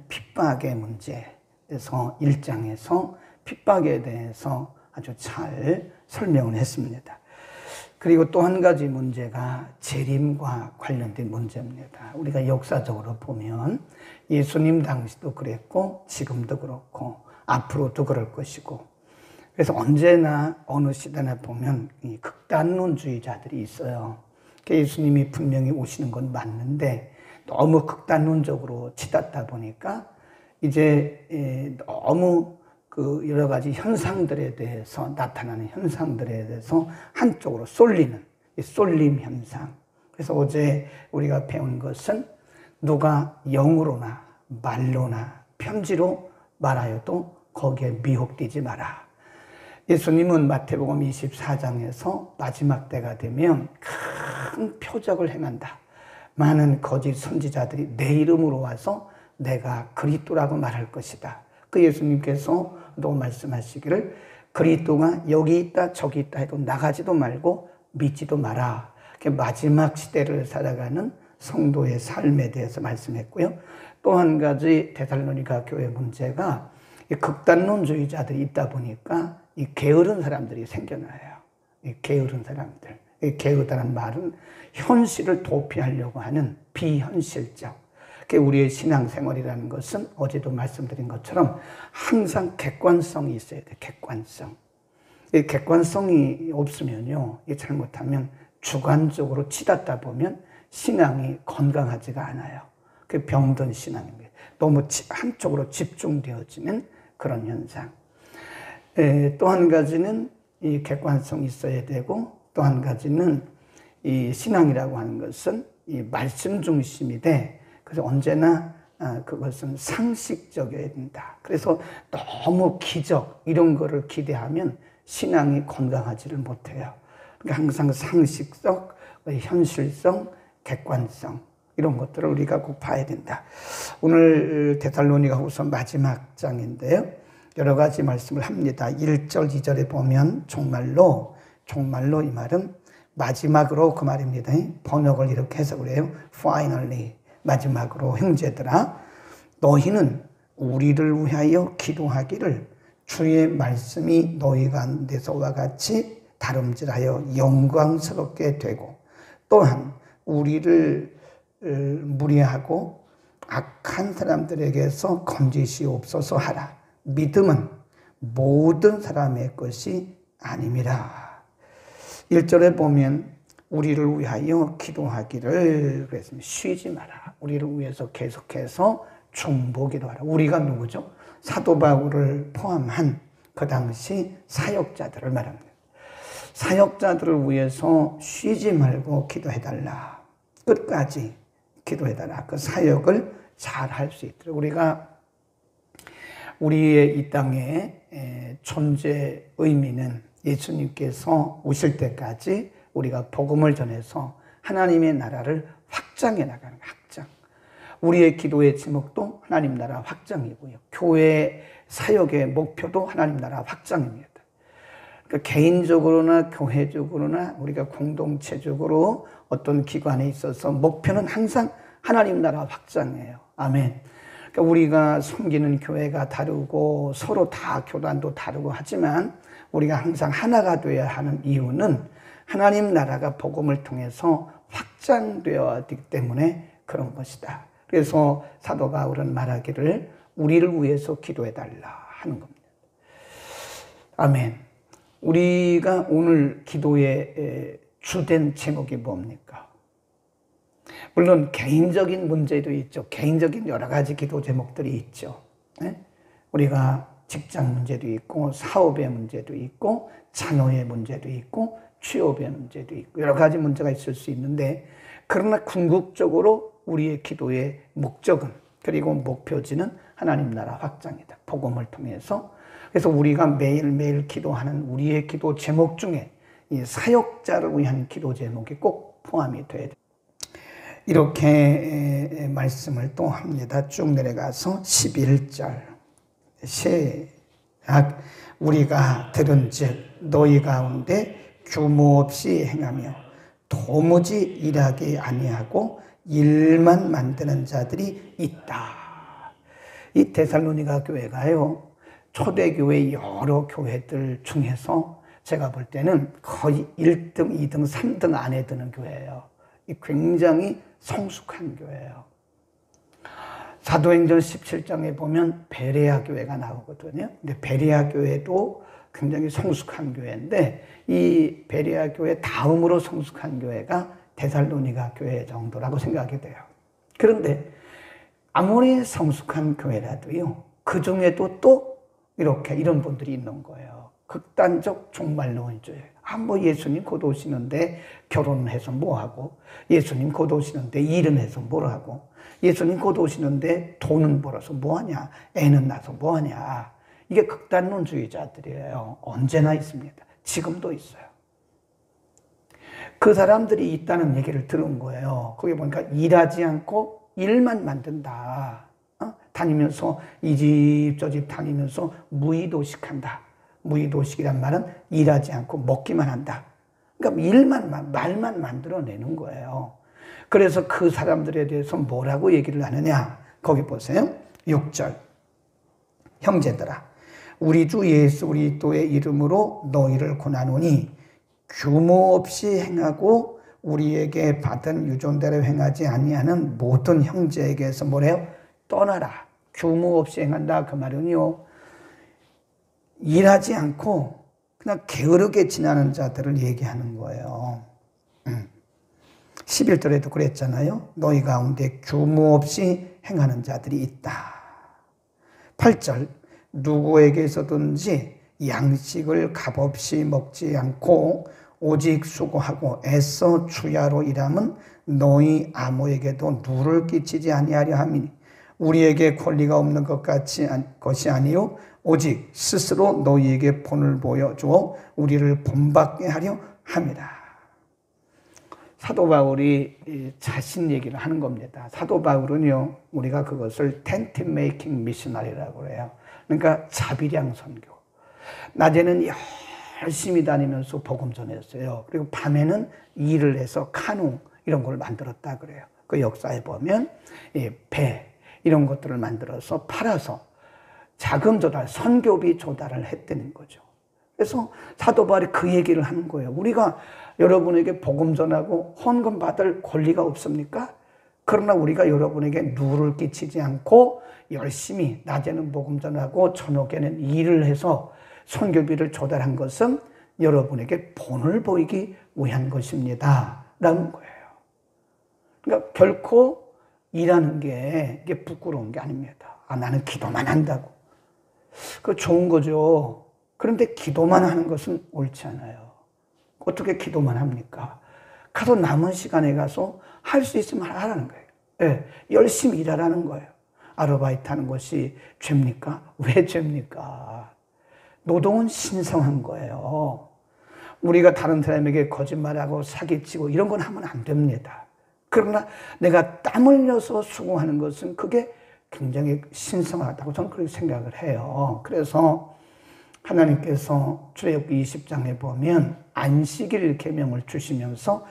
핍박의 문제에서 1장에서 핍박에 대해서 아주 잘 설명을 했습니다. 그리고 또 한 가지 문제가 재림과 관련된 문제입니다. 우리가 역사적으로 보면 예수님 당시도 그랬고 지금도 그렇고 앞으로도 그럴 것이고, 그래서 언제나 어느 시대나 보면 이 극단론주의자들이 있어요. 예수님이 분명히 오시는 건 맞는데 너무 극단론적으로 치닫다 보니까 이제 너무 그 여러 가지 현상들에 대해서, 나타나는 현상들에 대해서 한쪽으로 쏠리는 이 쏠림 현상. 그래서 어제 우리가 배운 것은 누가 영으로나 말로나 편지로 말하여도 거기에 미혹되지 마라. 예수님은 마태복음 24장에서 마지막 때가 되면 큰 표적을 행한다. 많은 거짓 선지자들이 내 이름으로 와서 내가 그리스도라고 말할 것이다. 그 예수님께서 또 말씀하시기를 그리스도가 여기 있다 저기 있다 해도 나가지도 말고 믿지도 마라. 마지막 시대를 살아가는 성도의 삶에 대해서 말씀했고요. 또 한 가지 데살로니가 교회 문제가 극단론주의자들이 있다 보니까 이 게으른 사람들이 생겨나요. 이 게으른 사람들. 이 게으르다는 말은 현실을 도피하려고 하는 비현실적. 우리의 신앙생활이라는 것은 어제도 말씀드린 것처럼 항상 객관성이 있어야 돼. 객관성. 이 객관성이 없으면요, 이 잘못하면 주관적으로 치닫다 보면 신앙이 건강하지가 않아요. 그 병든 신앙입니다. 너무 한쪽으로 집중되어지는 그런 현상. 또 한 가지는 이 객관성이 있어야 되고, 또 한 가지는 이 신앙이라고 하는 것은 이 말씀 중심이 돼. 그래서 언제나 그것은 상식적이어야 된다. 그래서 너무 기적 이런 거를 기대하면 신앙이 건강하지를 못해요. 그러니까 항상 상식적, 현실성, 객관성 이런 것들을 우리가 꼭 봐야 된다. 오늘 데살로니가후서 마지막 장인데요. 여러 가지 말씀을 합니다. 1절, 2절에 보면 정말로 이 말은 마지막으로 그 말입니다. 번역을 이렇게 해석을 해요. Finally. 마지막으로 형제들아, 너희는 우리를 위하여 기도하기를 주의 말씀이 너희 가운데서와 같이 다름질하여 영광스럽게 되고, 또한 우리를 무례하고 악한 사람들에게서 건지시옵소서 하라. 믿음은 모든 사람의 것이 아님이라. 1절에 보면 우리를 위하여 기도하기를 그랬습니다. 쉬지 마라. 우리를 위해서 계속해서 중보기도하라. 우리가 누구죠? 사도 바울을 포함한 그 당시 사역자들을 말합니다. 사역자들을 위해서 쉬지 말고 기도해달라. 끝까지 기도해달라. 그 사역을 잘 할 수 있도록 우리가 우리의 이 땅의 존재 의미는 예수님께서 오실 때까지 우리가 복음을 전해서 하나님의 나라를 확장해 나가는 확장. 우리의 기도의 제목도 하나님 나라 확장이고요. 교회 사역의 목표도 하나님 나라 확장입니다. 그러니까 개인적으로나 교회적으로나 우리가 공동체적으로 어떤 기관에 있어서 목표는 항상 하나님 나라 확장이에요. 아멘. 그러니까 우리가 섬기는 교회가 다르고 서로 다 교단도 다르고 하지만 우리가 항상 하나가 되어야 하는 이유는 하나님 나라가 복음을 통해서 확장되어야 되기 때문에 그런 것이다. 그래서 사도 바울은 말하기를 우리를 위해서 기도해달라 하는 겁니다. 아멘. 우리가 오늘 기도의 주된 제목이 뭡니까? 물론 개인적인 문제도 있죠. 개인적인 여러 가지 기도 제목들이 있죠. 우리가 직장 문제도 있고 사업의 문제도 있고 자녀의 문제도 있고 취업의 문제도 있고 여러 가지 문제가 있을 수 있는데, 그러나 궁극적으로 우리의 기도의 목적은, 그리고 목표지는 하나님 나라 확장이다. 복음을 통해서. 그래서 우리가 매일매일 기도하는 우리의 기도 제목 중에 이 사역자를 위한 기도 제목이 꼭 포함이 돼야 돼. 이렇게 말씀을 또 합니다. 쭉 내려가서 11절 시작. 우리가 들은즉 너희 가운데 규모 없이 행하며 도무지 일하게 아니하고 일만 만드는 자들이 있다. 이 데살로니가 교회가요, 초대교회 여러 교회들 중에서 제가 볼 때는 거의 1등, 2등, 3등 안에 드는 교회예요. 굉장히 성숙한 교회예요. 사도행전 17장에 보면 베레아 교회가 나오거든요. 근데 베레아 교회도 굉장히 성숙한 교회인데 이 베레아 교회 다음으로 성숙한 교회가 데살로니가 교회 정도라고 생각이 돼요. 그런데 아무리 성숙한 교회라도요, 그 중에도 또 이런 분들이 있는 거예요. 극단적 종말론주의. 뭐 예수님 곧 오시는데 결혼해서 뭐하고, 예수님 곧 오시는데 일은 해서 뭐하고, 예수님 곧 오시는데 돈은 벌어서 뭐하냐, 애는 낳아서 뭐하냐. 이게 극단론주의자들이에요. 언제나 있습니다. 지금도 있어요. 그 사람들이 있다는 얘기를 들은 거예요. 거기 보니까 일하지 않고 일만 만든다. 다니면서 이 집 저 집 다니면서 무의도식한다. 무의도식이란 말은 일하지 않고 먹기만 한다. 그러니까 말만 만들어내는 거예요. 그래서 그 사람들에 대해서 뭐라고 얘기를 하느냐. 거기 보세요. 6절. 형제들아, 우리 주 예수 그리스도의 이름으로 너희를 권하노니 규모 없이 행하고 우리에게 받은 유전대로 행하지 아니하는 모든 형제에게서 뭐래요? 떠나라. 규모 없이 행한다. 그 말은요, 일하지 않고 그냥 게으르게 지나는 자들을 얘기하는 거예요. 11절에도 그랬잖아요. 너희 가운데 규모 없이 행하는 자들이 있다. 8절. 누구에게서든지 양식을 값없이 먹지 않고 오직 수고하고 애써 주야로 일함은 너희 아무에게도 누를 끼치지 아니하려 함이니 우리에게 권리가 없는 것이 아니요 오직 스스로 너희에게 본을 보여주어 우리를 본받게 하려 함이라. 사도 바울이 자신 얘기를 하는 겁니다. 사도 바울은요, 우리가 그것을 텐트 메이킹 미셔너리라고 해요. 그러니까 자비량 선교. 낮에는 열심히 다니면서 복음 전했어요. 그리고 밤에는 일을 해서 카누 이런 걸 만들었다 그래요. 그 역사에 보면 배 이런 것들을 만들어서 팔아서 자금 조달, 선교비 조달을 했다는 거죠. 그래서 사도 바울이 그 얘기를 하는 거예요. 우리가 여러분에게 복음 전하고 헌금 받을 권리가 없습니까? 그러나 우리가 여러분에게 누를 끼치지 않고 열심히 낮에는 복음 전하고 저녁에는 일을 해서 선교비를 조달한 것은 여러분에게 본을 보이기 위한 것입니다. 라는 거예요. 그러니까 결코 일하는 게 이게 부끄러운 게 아닙니다. 나는 기도만 한다고. 그거 좋은 거죠. 그런데 기도만 하는 것은 옳지 않아요. 어떻게 기도만 합니까? 가서 남은 시간에 가서 할 수 있으면 하라는 거예요. 네, 열심히 일하라는 거예요. 아르바이트 하는 것이 죄입니까? 왜 죄입니까? 노동은 신성한 거예요. 우리가 다른 사람에게 거짓말하고 사기치고 이런 건 하면 안 됩니다. 그러나 내가 땀 흘려서 수고하는 것은 그게 굉장히 신성하다고 저는 그렇게 생각을 해요. 그래서 하나님께서 출애굽기 20장에 보면 안식일 계명을 주시면서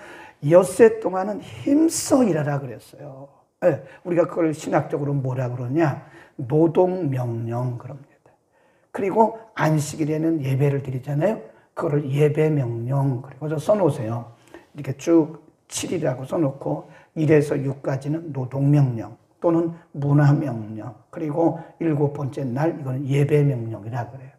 엿새 동안은 힘써 일하라 그랬어요. 네, 우리가 그걸 신학적으로 뭐라 그러냐? 노동명령 그럽니다. 그리고 안식일에는 예배를 드리잖아요. 그거를 예배명령 그리고 써놓으세요. 이렇게 쭉 7이라고 써놓고 1에서 6까지는 노동명령 또는 문화명령 그리고 7번째 날 이거는 예배명령이라 그래요.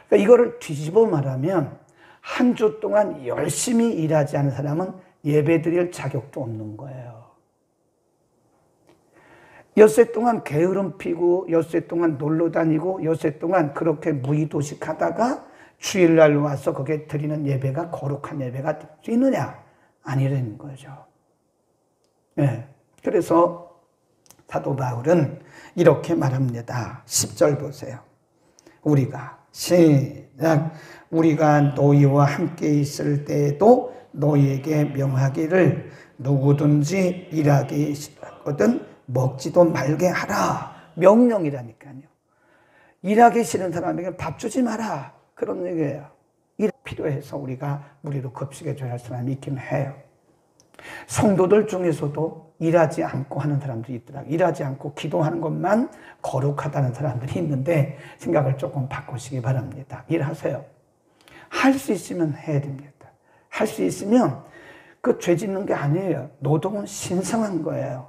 그러니까 이거를 뒤집어 말하면 한 주 동안 열심히 일하지 않은 사람은 예배 드릴 자격도 없는 거예요. 엿새 동안 게으름 피고 엿새 동안 놀러 다니고 엿새 동안 그렇게 무의도식하다가 주일날 와서 거기에 드리는 예배가 거룩한 예배가 될 수 있느냐? 아니라는 거죠. 네. 그래서 사도 바울은 이렇게 말합니다. 10절 보세요. 우리가 너희와 함께 있을 때에도 너희에게 명하기를 누구든지 일하기 싫거든 먹지도 말게 하라. 명령이라니까요. 일하기 싫은 사람에게 밥 주지 마라. 그런 얘기예요. 일 필요해서 우리가 무리로 급식해 줘야 할 사람이 있긴 해요. 성도들 중에서도 일하지 않고 하는 사람들이 있더라고요. 일하지 않고 기도하는 것만 거룩하다는 사람들이 있는데 생각을 조금 바꾸시기 바랍니다. 일하세요. 할 수 있으면 해야 됩니다. 할 수 있으면 그 죄 짓는 게 아니에요. 노동은 신성한 거예요.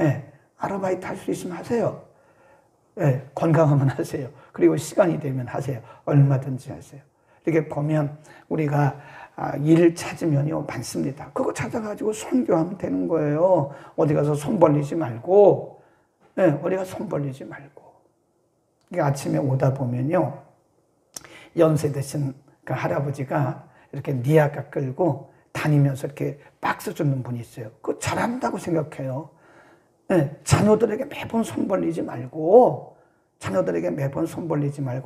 예, 아르바이트 할 수 있으면 하세요. 예, 건강하면 하세요. 그리고 시간이 되면 하세요. 얼마든지 하세요. 이렇게 보면 우리가 일 찾으면요 많습니다. 그거 찾아가지고 선교하면 되는 거예요. 어디 가서 손 벌리지 말고, 예, 어디 가서 손 벌리지 말고. 그러니까 아침에 오다 보면요 연세 드신 그 할아버지가 이렇게 니아가 끌고 다니면서 이렇게 박수 주는 분이 있어요. 그거 잘한다고 생각해요. 네, 자녀들에게 매번 손 벌리지 말고,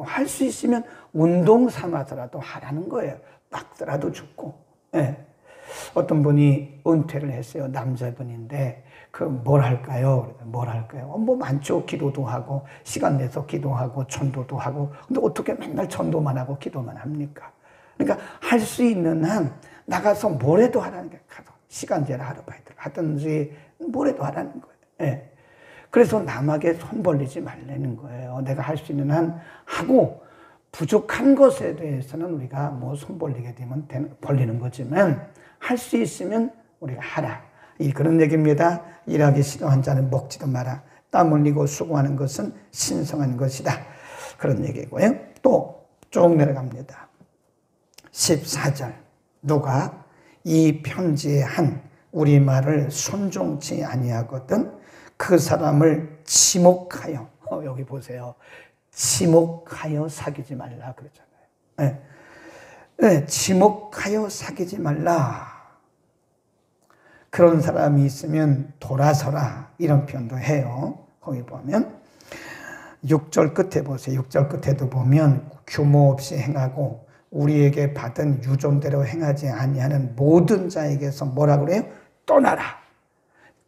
할 수 있으면 운동 삼아서라도 하라는 거예요. 박수라도 주고. 네. 어떤 분이 은퇴를 했어요. 남자분인데 뭘 할까요? 뭘 할까요? 뭐 많죠. 기도도 하고 시간 내서 기도하고 전도도 하고. 근데 어떻게 맨날 전도만 하고 기도만 합니까? 그러니까 할 수 있는 한 나가서 뭐라도 하라는 게, 가서 시간제를 아르바이트를 하든지 뭐라도 하라는 거예요. 예. 그래서 남에게 손 벌리지 말라는 거예요. 내가 할 수 있는 한 하고, 부족한 것에 대해서는 우리가 뭐 손 벌리게 되면 벌리는 거지만 할 수 있으면 우리가 하라. 그런 얘기입니다. 일하기 싫어한 자는 먹지도 마라. 땀 흘리고 수고하는 것은 신성한 것이다. 그런 얘기고요. 또 쭉 내려갑니다. 14절. 누가 이 편지에 한 우리말을 순종치 아니하거든 그 사람을 지목하여, 여기 보세요. 지목하여 사귀지 말라 그러잖아요. 네, 지목하여 사귀지 말라. 그런 사람이 있으면 돌아서라, 이런 표현도 해요. 거기 보면 6절 끝에 보세요. 6절 끝에도 보면 규모 없이 행하고 우리에게 받은 유전대로 행하지 아니하는 모든 자에게서 뭐라 그래요? 떠나라,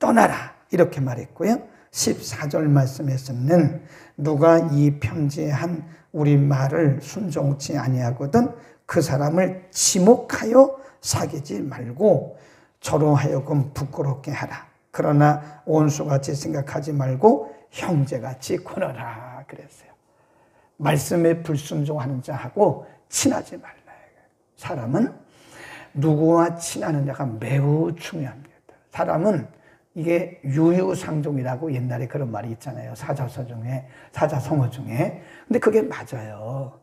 떠나라, 이렇게 말했고요. 14절 말씀에서는 누가 이 편지에 한 우리 말을 순종치 아니하거든 그 사람을 지목하여 사귀지 말고 저로 하여금 부끄럽게 하라. 그러나 원수같이 생각하지 말고 형제같이 군어라 그랬어요. 말씀에 불순종하는 자하고 친하지 말라. 사람은 누구와 친하는 자가 매우 중요합니다. 사람은 이게 유유상종이라고 옛날에 그런 말이 있잖아요. 사자성어 중에. 근데 그게 맞아요.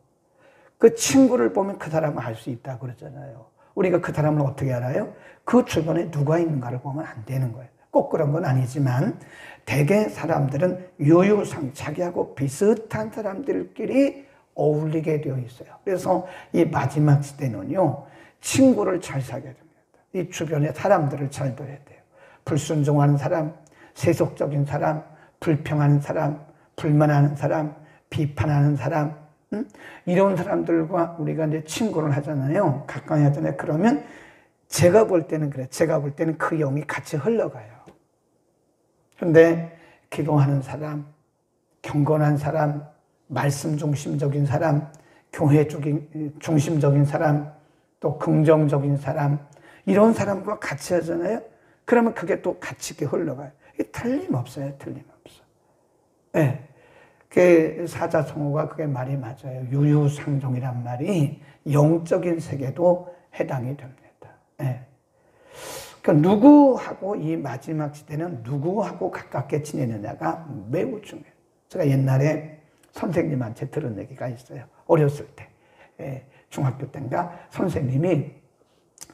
그 친구를 보면 그 사람을 알 수 있다고 그러잖아요. 우리가 그 사람을 어떻게 알아요? 그 주변에 누가 있는가를 보면 안 되는 거예요. 꼭 그런 건 아니지만 대개 사람들은 자기하고 비슷한 사람들끼리 어울리게 되어 있어요. 그래서 이 마지막 시대는요, 친구를 잘 사귀어야 됩니다. 이 주변의 사람들을 잘 둬야 돼요. 불순종하는 사람, 세속적인 사람, 불평하는 사람, 불만하는 사람, 비판하는 사람, 이런 사람들과 우리가 이제 친구를 하잖아요. 가까이 하잖아요. 그러면 제가 볼 때는 그래. 제가 볼 때는 그 영이 같이 흘러가요. 그런데 기도하는 사람, 경건한 사람, 말씀 중심적인 사람, 교회 중심적인 사람, 또 긍정적인 사람, 이런 사람과 같이 하잖아요. 그러면 그게 또 같이 이렇게 흘러가요. 이게 틀림없어요. 틀림없어. 네. 그 사자성어가 그게 말이 맞아요. 유유상종이란 말이 영적인 세계도 해당이 됩니다. 네. 그러니까 누구하고 이 마지막 시대는 누구하고 가깝게 지내느냐가 매우 중요해요. 제가 옛날에 선생님한테 들은 얘기가 있어요. 어렸을 때, 중학교 때인가 선생님이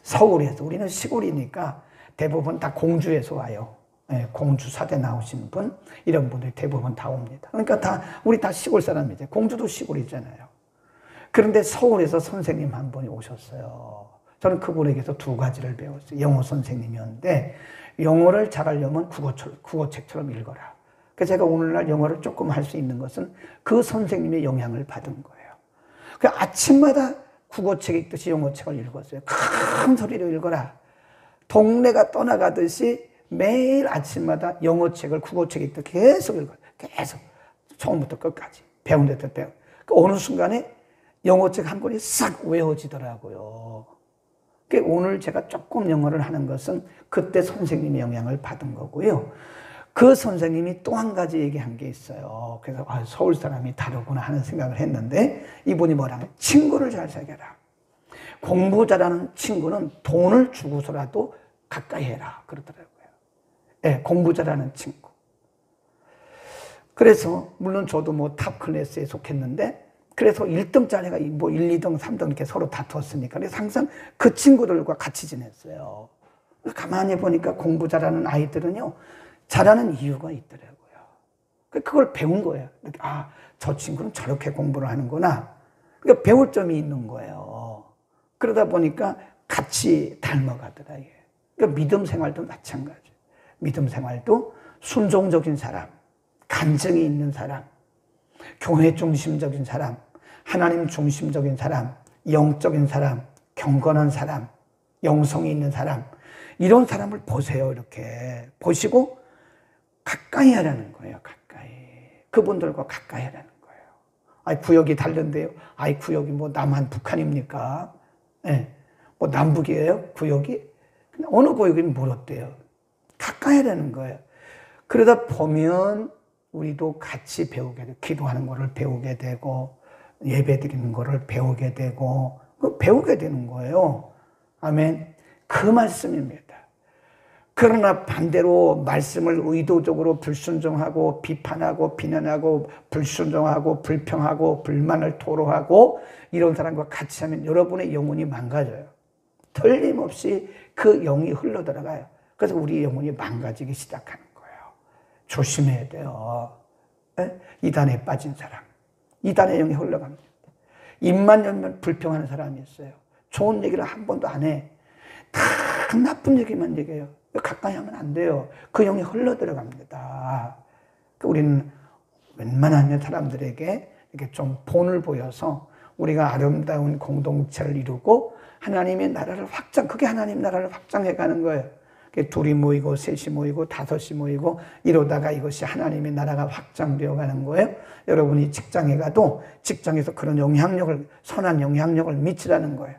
서울에서, 우리는 시골이니까 대부분 다 공주에서 와요. 공주 사대 나오신 분, 이런 분들이 대부분 다 옵니다. 그러니까 우리 다 시골 사람이죠. 공주도 시골이잖아요. 그런데 서울에서 선생님 한 분이 오셨어요. 저는 그분에게서 두 가지를 배웠어요. 영어 선생님이었는데, 영어를 잘하려면 국어책처럼 읽어라. 그래서 제가 오늘날 영어를 조금 할 수 있는 것은 그 선생님의 영향을 받은 거예요. 그 아침마다 국어책 읽듯이 영어책을 읽었어요. 큰 소리로 읽어라. 동네가 떠나가듯이 매일 아침마다 영어책을 국어책 읽듯 계속 읽어요. 계속. 처음부터 끝까지. 배운 데부터 배워. 어느 순간에 영어책 한 권이 싹 외워지더라고요. 오늘 제가 조금 영어를 하는 것은 그때 선생님의 영향을 받은 거고요. 그 선생님이 또 한 가지 얘기한 게 있어요. 그래서 서울 사람이 다르구나 하는 생각을 했는데 이분이 뭐라면 친구를 잘 사귀어라. 공부 잘하는 친구는 돈을 주고서라도 가까이 해라 그러더라고요. 네, 공부 잘하는 친구. 그래서 물론 저도 뭐 탑 클래스에 속했는데 그래서 1등짜리가 뭐 1, 2등, 3등 이렇게 서로 다투었으니까 그래서 항상 그 친구들과 같이 지냈어요. 가만히 보니까 공부 잘하는 아이들은요 잘하는 이유가 있더라고요. 그걸 배운 거예요. 아, 저 친구는 저렇게 공부를 하는구나. 그러니까 배울 점이 있는 거예요. 그러다 보니까 같이 닮아가더라. 그러니까 믿음 생활도 마찬가지예요. 믿음 생활도 순종적인 사람, 간증이 있는 사람, 교회 중심적인 사람, 하나님 중심적인 사람, 영적인 사람, 경건한 사람, 영성이 있는 사람, 이런 사람을 보세요. 이렇게 보시고 가까이 하라는 거예요. 가까이. 그분들과 가까이 하라는 거예요. 아이, 구역이 다른데요. 아이, 구역이 뭐 남한, 북한입니까? 네. 뭐 남북이에요? 구역이? 어느 구역이면 멀었대요. 가까이 하라는 거예요. 그러다 보면 우리도 같이 배우게 되고, 기도하는 거를 배우게 되고, 예배 드리는 거를 배우게 되고, 배우게 되는 거예요. 아멘. 그 말씀입니다. 그러나 반대로 말씀을 의도적으로 불순종하고 비판하고 비난하고 불순종하고 불평하고 불만을 토로하고 이런 사람과 같이 하면 여러분의 영혼이 망가져요. 틀림없이 그 영이 흘러들어가요. 그래서 우리 영혼이 망가지기 시작하는 거예요. 조심해야 돼요. 이단에 빠진 사람, 이단의 영이 흘러갑니다. 입만 열면 불평하는 사람이 있어요. 좋은 얘기를 한 번도 안 해. 다 나쁜 얘기만 얘기해요. 가까이 하면 안 돼요. 그 영이 흘러들어갑니다. 우리는 웬만하면 사람들에게 이렇게 좀 본을 보여서 우리가 아름다운 공동체를 이루고 하나님의 나라를 확장, 그게 하나님 나라를 확장해가는 거예요. 둘이 모이고 셋이 모이고 다섯이 모이고 이러다가 이것이 하나님의 나라가 확장되어 가는 거예요. 여러분이 직장에 가도 직장에서 그런 영향력을, 선한 영향력을 미치라는 거예요.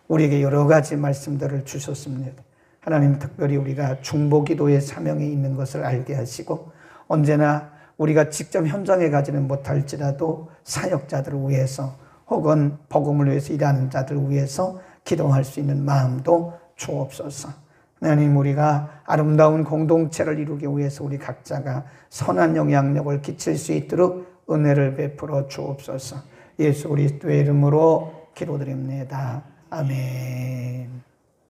우리에게 여러 가지 말씀들을 주셨습니다. 하나님, 특별히 우리가 중보기도의 사명이 있는 것을 알게 하시고 언제나 우리가 직접 현장에 가지는 못할지라도 사역자들을 위해서 혹은 복음을 위해서 일하는 자들을 위해서 기도할 수 있는 마음도 주옵소서. 하나님, 우리가 아름다운 공동체를 이루기 위해서 우리 각자가 선한 영향력을 끼칠 수 있도록 은혜를 베풀어 주옵소서. 예수 그리스도의 이름으로 기도드립니다. 아멘.